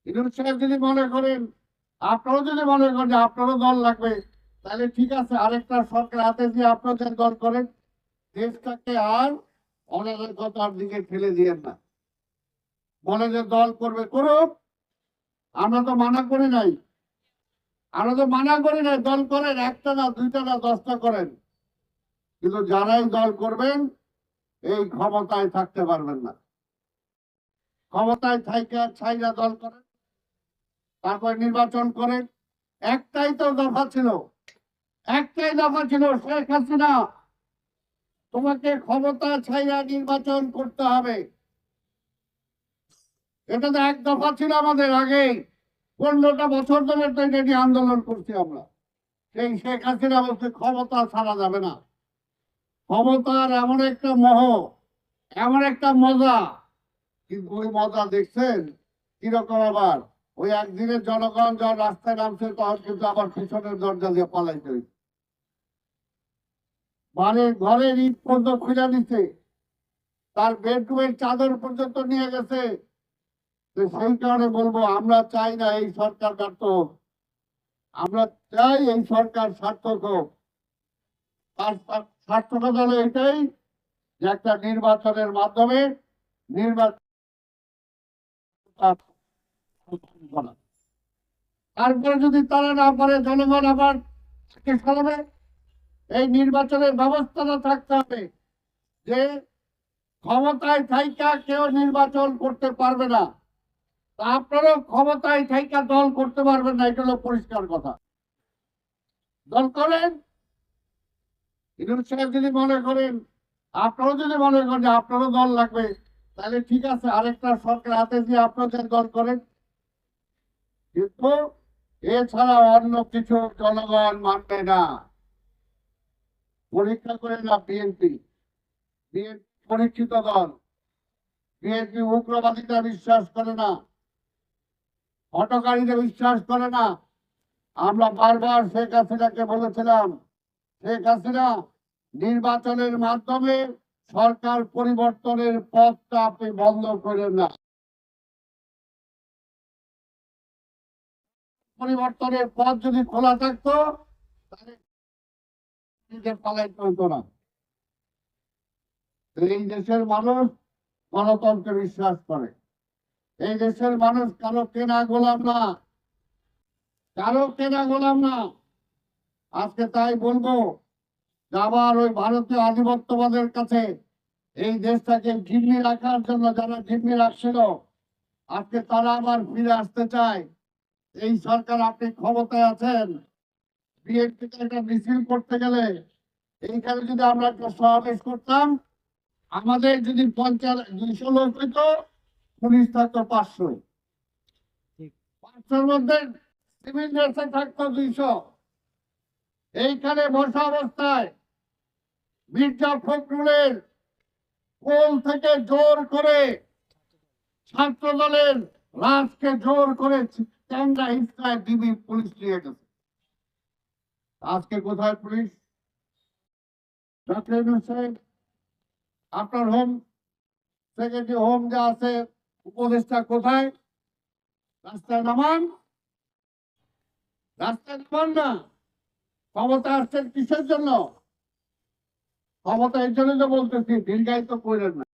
ইউনূস সাহেব যদি মনে করেন, আপনারাও যদি মনে করেন যে আপনারও দল লাগবে, তাহলে ঠিক আছে, আরেকটা সরকার হাতে দিয়ে আপনাদের দল করেন। দেশটাকে আর অরাজকতার দিকে ঠেলে দিয়েন না। বলে যে দল করবে করুক, আমরা তো মানা করি নাই। আমরা তো মানা করি নাই, দল করেন, একটা না, দুইটা না, 10টা করেন। কিন্তু যারাই দল করবেন এই ক্ষমতায় থাকতে পারবেন না। ক্ষমতায় ছাইরা দল করেন, তারপর নির্বাচন করেন। একটাই তো দফা ছিল, একটাই দফা ছিল, শেখ হাসিনা তোমাকে ক্ষমতা ছাইরা নির্বাচন করতে হবে। এটা তো এক দফা ছিল আমাদের আগে। 15টা বছর ধরে তো এটা নিয়ে আন্দোলন করছি আমরা। সেই শেখ হাসিনা বলছে ক্ষমতা ছাড়া যাবে না। ক্ষমতার এমন একটা মোহ, এমন একটা মজা, কিন্তু ওই মজা দেখছেন কিরকম। আবার ওই একদিনের জনগণ যখন রাস্তায় নামছে তখন কিন্তু আবার পিছনের দরজা দিয়ে পালাইতে হয়েছে। মানে ঘরের ইট পর্যন্ত খুলে দিচ্ছে, তার বেডরুমের চাদর পর্যন্ত নিয়ে গেছে। তো সেই কারণে বলবো, আমরা চাই না এই সরকার ব্যর্থ হোক, আমরা চাই এই সরকার সার্থক হোক। তার সার্থকতা হলো এটাই যে একটা নির্বাচনের মাধ্যমে নির্বাচন করা। তারপরে যদি তারা না পারে, জনগণ আবার সরাবে। এই নির্বাচনের ব্যবস্থাটা থাকতে হবে যে ক্ষমতায় থাইকা কেউ নির্বাচন করতে পারবে না, আপনারও ক্ষমতায় থাইকা দল করতে পারবেন না। এটা হলো পরিষ্কার কথা। দল করেন। ইউনূস সাহেব যদি মনে করেন, আপনারাও যদি মনে করেন যে আপনারও দল লাগবে, তাহলে ঠিক আছে, আরেকটা সরকার হাতে দিয়ে আপনাদের দল করেন। কিন্তু এছাড়া অন্য কিছু জনগণ মানবে না। পরীক্ষা করে না বিএনপি, বিএনপি পরীক্ষিত দল। বিএনপি উগ্রবাদীরা বিশ্বাস করে না, হটকারীদের বিশ্বাস করে না। আমরা বারবার শেখ হাসিনাকে বলেছিলাম, শেখ হাসিনা নির্বাচনের মাধ্যমে সরকার পরিবর্তনের পথটা আপনি বন্ধ করেন না। পরিবর্তনের পথ যদি খোলা থাকতো তাহলে পালাইতে হতো না। এই দেশের মানুষ গণতন্ত্রে বিশ্বাস করে। এই দেশের মানুষ কারো কেনা গোলাম না, কারো কেনা গোলাম না। আজকে তাই বলবো, আবার ওই ভারতীয় আধিপত্যবাদের কাছে এই দেশটাকে জিম্মি রাখার জন্য যারা জিম্মি রাখছিল, আজকে তারা আবার ফিরে আসতে চায়। এই সরকার, আপনি ক্ষমতায় আছেন, বিএনপিতে একটা মিছিল করতে গেলে এইখানে যদি আমরা একটা সমাবেশ করতাম, আমাদের যদি 200 লোক হইতো, পুলিশ থাকতো 500, 500-র মধ্যে সিভিল ড্রেসে থাকতো 200। এইখানে বসা অবস্থায় মির্জা ফখরুলের কোল থেকে জোর করে ছাত্র দলের রাজকে জোর করে ট্যাংরা হিংসায় ডিবি পুলিশ নিয়ে গেছে। আজকে কোথায় পুলিশ? ডক্টর ইউনূস সাহেব, আপনার হোম সেক্রেটারি, হোম যা আছে, উপদেষ্টা কোথায়? রাস্তায় নামান, রাস্তায় নামান না। ক্ষমতা আসছেন কিসের জন্য? ক্ষমতা এর জন্য তো বলতেছি, দীর্ঘায়িত করেন না।